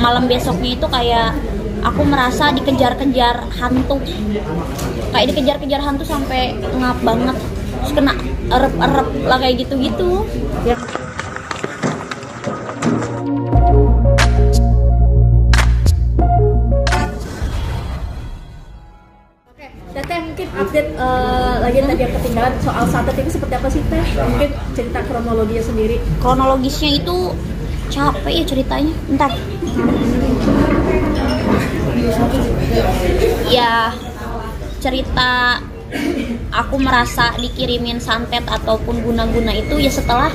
malam besoknya itu kayak aku merasa dikejar-kejar hantu, kayak dikejar-kejar hantu sampai ngap banget, terus kena erep-erep lah kayak gitu-gitu ya. Teteh mungkin update lagi tadi yang ketinggalan soal santet ini seperti apa sih Teh? Mungkin cerita kronologinya sendiri. Kronologisnya itu capek ya ceritanya. Bentar. Ya cerita aku merasa dikirimin santet ataupun guna-guna itu ya setelah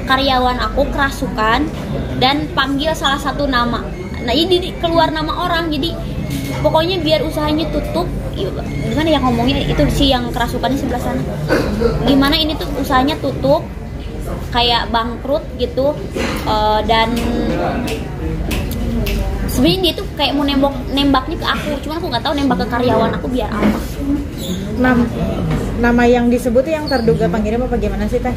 karyawan aku kerasukan dan panggil salah satu nama. Nah ini keluar nama orang, jadi pokoknya biar usahanya tutup. Gimana ya ngomongnya, itu sih yang kerasukannya sebelah sana. Gimana ini tuh usahanya tutup, kayak bangkrut gitu. Dan sebenarnya dia tuh kayak mau nembaknya ke aku, cuman aku nggak tahu nembak ke karyawan aku biar apa. Nama yang disebut yang terduga pengirim apa gimana sih Teh?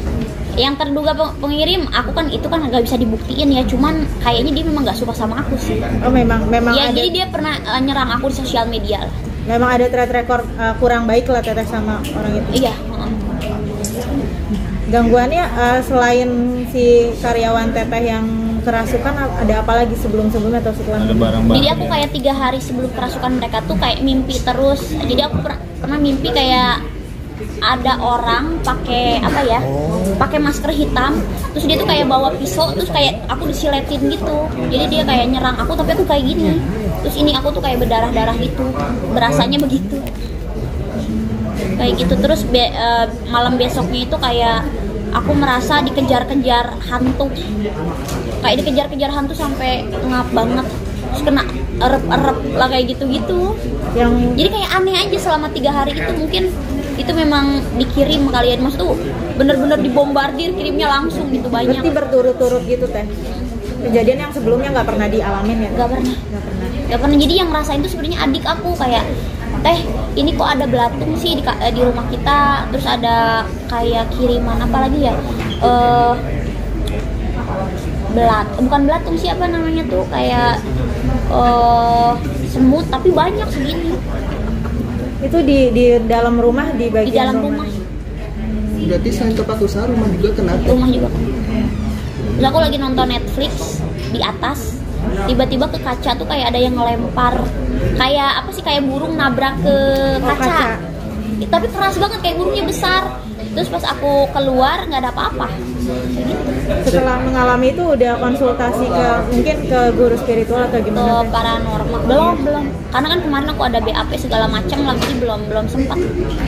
Yang terduga pengirim, aku kan itu kan nggak bisa dibuktiin ya, cuman kayaknya dia memang nggak suka sama aku sih. Oh memang ya, ada. Jadi dia pernah nyerang aku di sosial media lah. Memang ada track record kurang baik lah Teteh sama orang itu. Iya. Gangguannya selain si karyawan Teteh yang kerasukan, ada apa lagi sebelumnya atau setelah? Jadi aku kayak 3 hari sebelum kerasukan mereka tuh kayak mimpi terus. Jadi aku pernah mimpi kayak ada orang pakai apa ya, pakai masker hitam, terus dia tuh kayak bawa pisau, terus kayak aku disiletin gitu. Jadi dia kayak nyerang aku tapi aku kayak gini, terus ini aku tuh kayak berdarah-darah gitu, berasanya begitu kayak gitu. Terus malam besoknya itu kayak aku merasa dikejar-kejar hantu, kayak dikejar-kejar hantu sampai ngap banget, terus kena erep-erep lah kayak gitu-gitu. Jadi kayak aneh aja selama 3 hari itu. Mungkin itu memang dikirim kalian, maksud tuh bener-bener dibombardir, kirimnya langsung gitu banyak. Berarti berturut-turut gitu Teh. Kejadian yang sebelumnya nggak pernah dialamin ya? Nggak pernah. Jadi yang ngerasain tuh sebenarnya adik aku, kayak Teh ini kok ada belatung sih di rumah kita, terus ada kayak kiriman apa lagi ya, bukan belatung sih, apa namanya tuh, kayak semut tapi banyak segini. Itu di dalam rumah, di bagian di dalam rumah. Berarti selain tempat usaha, rumah juga kena? Rumah juga kena. Terus aku lagi nonton Netflix di atas, tiba-tiba ke kaca tuh kayak ada yang ngelempar, kayak apa sih, kayak burung nabrak ke kaca. Tapi keras banget, kayak burungnya besar. Terus pas aku keluar nggak ada apa-apa. Setelah mengalami itu udah konsultasi mungkin ke guru spiritual atau gimana? Ke paranormal belum. Karena kan kemarin aku ada BAP segala macam lah, jadi belum sempat.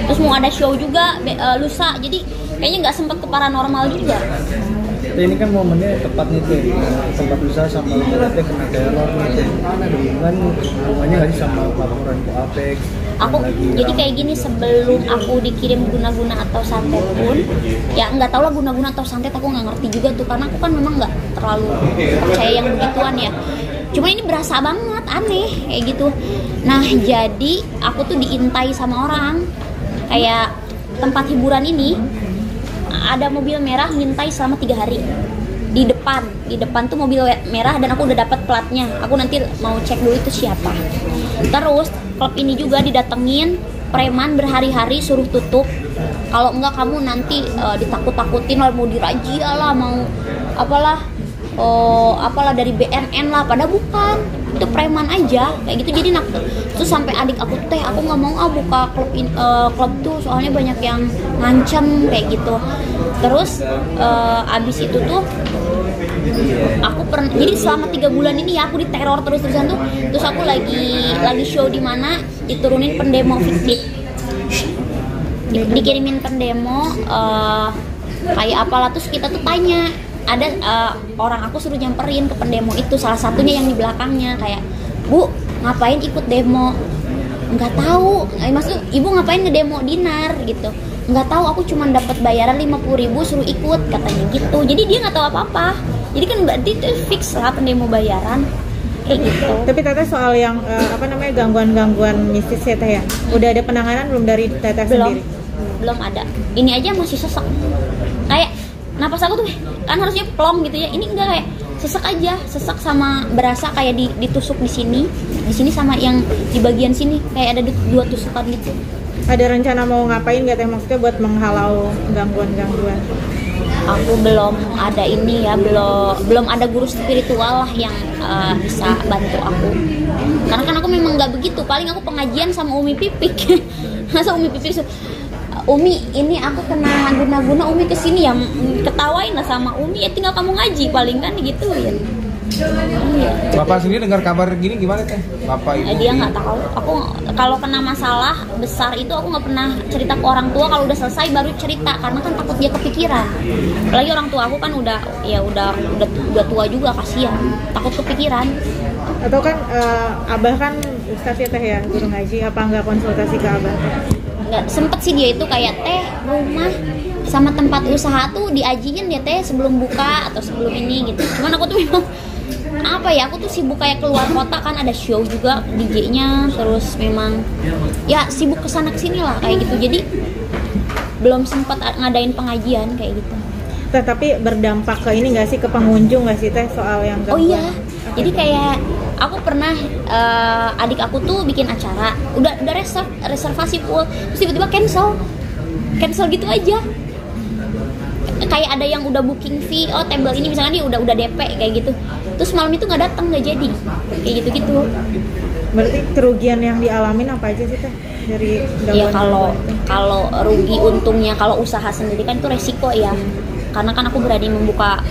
Terus mau ada show juga lusa, jadi kayaknya nggak sempat ke paranormal juga. Ini kan momennya tepat nih Teh, tempat usaha sama Teh kena teror nih Teh. Ada hubungannya nggak sih sama laporan ke Apex? Aku jadi kayak gini, sebelum aku dikirim guna-guna atau santet pun ya nggak tahu lah guna-guna atau santet, aku nggak ngerti juga tuh, karena aku kan memang nggak terlalu percaya yang begituan ya. Cuma ini berasa banget aneh kayak gitu. Nah jadi aku tuh diintai sama orang, kayak tempat hiburan ini ada mobil merah ngintai selama 3 hari di depan tuh mobil merah, dan aku udah dapat platnya. Aku nanti mau cek dulu itu siapa. Terus klub ini juga didatengin preman berhari-hari, suruh tutup. Kalau enggak kamu nanti ditakut-takutin lah, mau dirajia lah, mau apalah dari BNN lah, padahal bukan, itu preman aja kayak gitu. Jadi terus sampai adik aku Teh, aku nggak mau buka klub tuh soalnya banyak yang ngancem kayak gitu. Terus abis itu tuh aku pernah, jadi selama 3 bulan ini ya aku diteror terus-terusan tuh. Terus aku lagi show di mana diturunin pendemo fiktif, dikirimin pendemo kayak apalah. Terus kita tuh tanya, ada orang aku suruh nyamperin ke pendemo itu, salah satunya yang di belakangnya, kayak, "Bu, ngapain ikut demo?" "Nggak tahu." "Maksud ibu ngapain ngedemo Dinar?" gitu. "Nggak tahu, aku cuma dapat bayaran 50.000 suruh ikut," katanya gitu. Jadi dia nggak tahu apa-apa. Jadi kan berarti itu fix lah pendemo bayaran kayak gitu. Tapi Teteh soal yang gangguan-gangguan mistis ya Teh ya, udah ada penanganan belum dari Teteh sendiri? Belum ada. Ini aja masih sesek. Kayak napas aku tuh kan harusnya plong gitu ya. Ini enggak, kayak sesek aja, sesek sama berasa kayak ditusuk di sini sama yang di bagian sini kayak ada 2 tusukan gitu. Ada rencana mau ngapain nggak teh, maksudnya buat menghalau gangguan-gangguan? Aku belum ada ini ya, belum ada guru spiritual lah yang bisa bantu aku. Karena kan aku memang nggak begitu, paling aku pengajian sama Umi Pipik. Masa Umi Pipik Umi ini aku kena guna-guna, Umi kesini ya ketawain lah sama Umi, ya tinggal kamu ngaji paling kan gituin. Iya. Bapak sendiri dengar kabar gini gimana teh? Bapak ibu? Dia nggak tahu. Aku kalau kena masalah besar itu aku nggak pernah cerita ke orang tua, kalau udah selesai baru cerita karena kan takut dia kepikiran. Apalagi orang tua aku kan udah tua juga, kasihan, takut kepikiran. Atau kan abah kan ustadz ya teh ya, guru ngaji, apa nggak konsultasi ke abah? Nggak sempet sih dia itu kayak teh rumah sama tempat usaha tuh diajiin dia teh sebelum buka atau sebelum ini gitu. Cuman aku tuh memang apa ya, aku tuh sibuk kayak keluar kota kan, ada show juga DJ-nya, terus memang ya sibuk kesana kesini lah kayak gitu, jadi belum sempat ngadain pengajian kayak gitu. Tapi berdampak ke ini nggak sih, ke pengunjung nggak sih teh soal yang gangguan? Oh iya, jadi kayak aku pernah adik aku tuh bikin acara, udah reservasi full, terus tiba-tiba cancel gitu aja. Kayak ada yang udah booking fee, oh table ini misalnya dia udah DP kayak gitu, terus malam itu nggak datang, nggak jadi kayak gitu. Berarti kerugian yang dialamin apa aja sih teh dari gangguan? Ya kalau rugi untungnya, kalau usaha sendiri kan itu resiko ya, karena kan aku berani membuka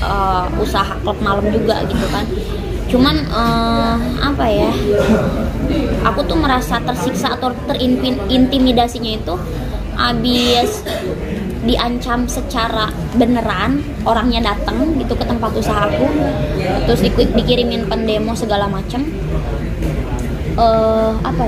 usaha klub malam juga gitu kan. Cuman apa ya, aku tuh merasa tersiksa atau terintimidasinya itu abis diancam secara beneran, orangnya datang gitu ke tempat usaha aku, terus dikirimin pendemo segala macem. Apa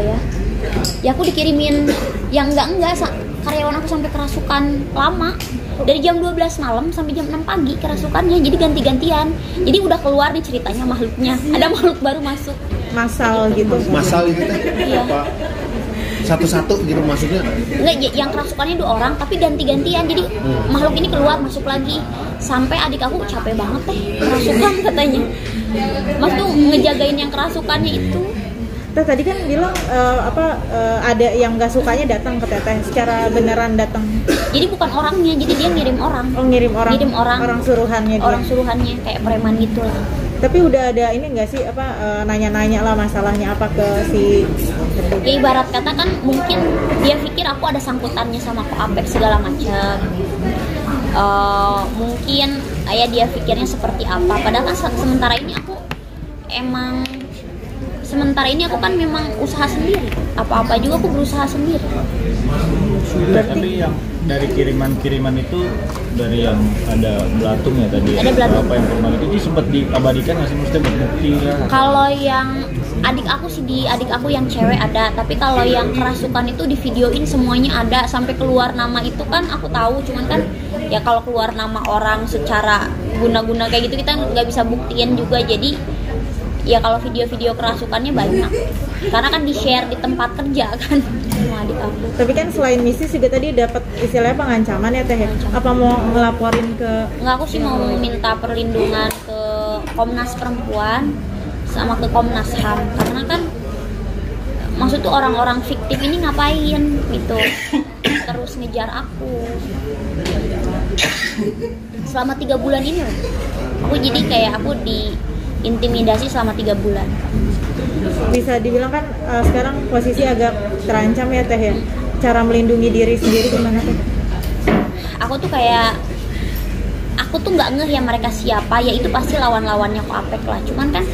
ya aku dikirimin yang enggak karyawan aku sampai kerasukan lama, dari jam 12 malam sampai jam 6 pagi kerasukannya, jadi ganti-gantian. Jadi udah keluar nih ceritanya makhluknya, ada makhluk baru masuk, masal gitu. Masal gitu teh? Iya. Apa satu-satu gitu maksudnya? Enggak, yang kerasukannya 2 orang tapi ganti-gantian, jadi makhluk ini keluar masuk lagi, sampai adik aku capek banget teh kerasukan katanya. Mas tuh ngejagain yang kerasukannya itu. Tadi kan bilang ada yang nggak sukanya datang ke teteh, secara beneran datang. Jadi bukan orangnya, jadi dia ngirim orang. Oh, ngirim orang. Orang suruhannya dia. Orang suruhannya kayak preman gitu lah. Tapi udah ada ini nggak sih nanya-nanya lah masalahnya apa ke si? Ya ibarat kata kan mungkin dia pikir aku ada sangkutannya sama Koapek segala macam. Mungkin ya dia pikirnya seperti apa. Padahal kan sementara ini aku kan memang usaha sendiri, apa-apa juga aku berusaha sendiri. Tapi yang dari kiriman itu dari yang ada belatung ya tadi. Ada belatung. Apa yang pernah itu sempat diabadikan nggak sih, mesti berbukti lah. Kalau yang adik aku yang cewek ada, tapi kalau yang kerasukan itu di videoin semuanya ada, sampai keluar nama itu kan aku tahu, cuman kan ya kalau keluar nama orang secara guna-guna kayak gitu kita nggak bisa buktiin juga, jadi ya kalau video-video kerasukannya banyak karena kan di-share di tempat kerja kan sama adik aku. Tapi kan selain misi juga tadi dapat istilahnya pengancaman ya teh ya? Apa mau ngelaporin ke? Nggak, aku sih mau minta perlindungan ke Komnas Perempuan sama ke Komnas HAM, karena kan maksud tuh orang-orang fiktif ini ngapain gitu terus ngejar aku selama 3 bulan ini loh. Aku jadi kayak aku diintimidasi selama 3 bulan. Bisa dibilang kan sekarang posisi agak terancam ya teh ya. Cara melindungi diri sendiri gimana teh? Aku tuh nggak ngeh ya mereka siapa, ya itu pasti lawan-lawannya Koapek lah. Cuman kan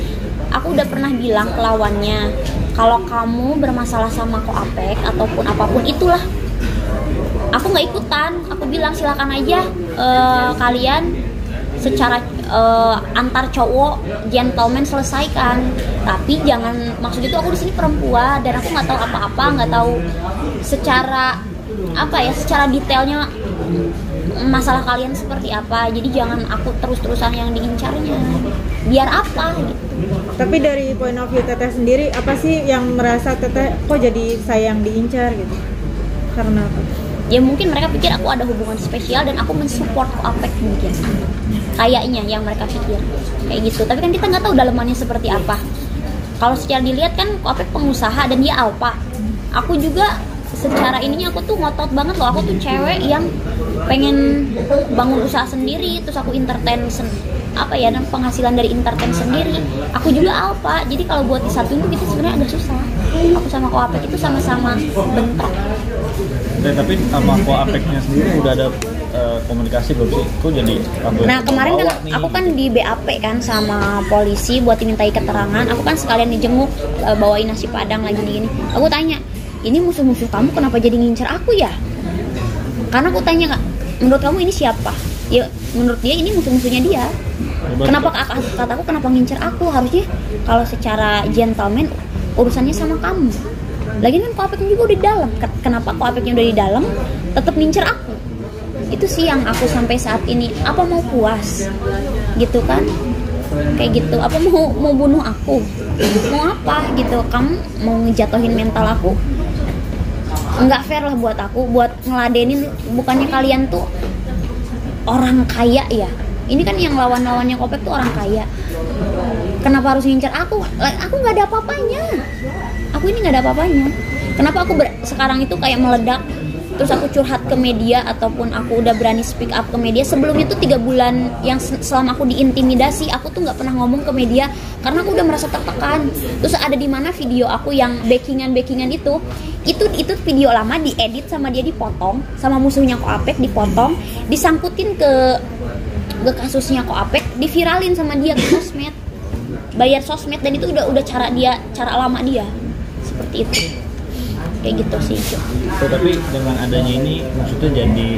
aku udah pernah bilang ke lawannya, kalau kamu bermasalah sama Koapek ataupun apapun itulah, aku nggak ikutan. Aku bilang silakan aja kalian secara antar cowok gentleman selesaikan, tapi jangan, maksud itu aku di sini perempuan dan aku nggak tahu apa-apa, nggak tahu secara detailnya masalah kalian seperti apa, jadi jangan aku terus-terusan yang diincarnya, biar apa gitu. Tapi dari point of view teteh sendiri, apa sih yang merasa teteh kok jadi sayang diincar gitu? Karena apa? Ya mungkin mereka pikir aku ada hubungan spesial dan aku mensupport Koapek mungkin. Kayaknya yang mereka pikir kayak gitu. Tapi kan kita nggak tahu dalamannya seperti apa. Kalau secara dilihat kan Koapek pengusaha dan dia alpha. Aku juga secara ininya aku tuh ngotot banget loh. Aku tuh cewek yang pengen bangun usaha sendiri, terus aku entertain dan penghasilan dari entertain sendiri. Aku juga alpha. Jadi kalau buat disatuin tuh kita sebenarnya agak susah. Aku sama Koapek itu sama-sama bentrok. Tapi sama Koapeknya sendiri udah ada komunikasi belum sih? Kok jadi Nah kemarin kan aku kan di BAP kan sama polisi buat dimintai keterangan. Aku kan sekalian dijenguk, bawain nasi padang lagi gini. Aku tanya, ini musuh-musuh kamu kenapa jadi ngincer aku ya? Karena aku tanya, Kak, menurut kamu ini siapa? Ya menurut dia ini musuh-musuhnya dia. Kenapa kataku kenapa ngincer aku? Harusnya kalau secara gentleman urusannya sama kamu. Lagian kan Koapeknya juga udah di dalam. Kenapa Koapeknya udah di dalam tetap ngincer aku? Itu sih yang aku sampai saat ini, apa mau puas gitu kan, kayak gitu, apa mau bunuh aku, mau apa gitu, kamu mau ngejatuhin mental aku, nggak fair lah buat aku, buat ngeladenin. Bukannya kalian tuh orang kaya ya, ini kan yang lawan-lawannya Koapek tuh orang kaya, kenapa harus ngincer aku nggak ada apa-apanya, aku ini nggak ada apa-apanya. Kenapa aku sekarang itu kayak meledak, terus aku curhat ke media ataupun aku udah berani speak up ke media. Sebelumnya tuh 3 bulan yang selama aku diintimidasi, aku tuh nggak pernah ngomong ke media karena aku udah merasa tertekan. Terus ada di mana video aku yang backingan itu video lama diedit sama dia, dipotong sama musuhnya Koapek, dipotong, disangkutin ke kasusnya Koapek, diviralin sama dia ke sosmed, bayar sosmed, dan itu udah cara lama dia seperti itu. Kayak gitu sih. Tapi dengan adanya ini maksudnya jadi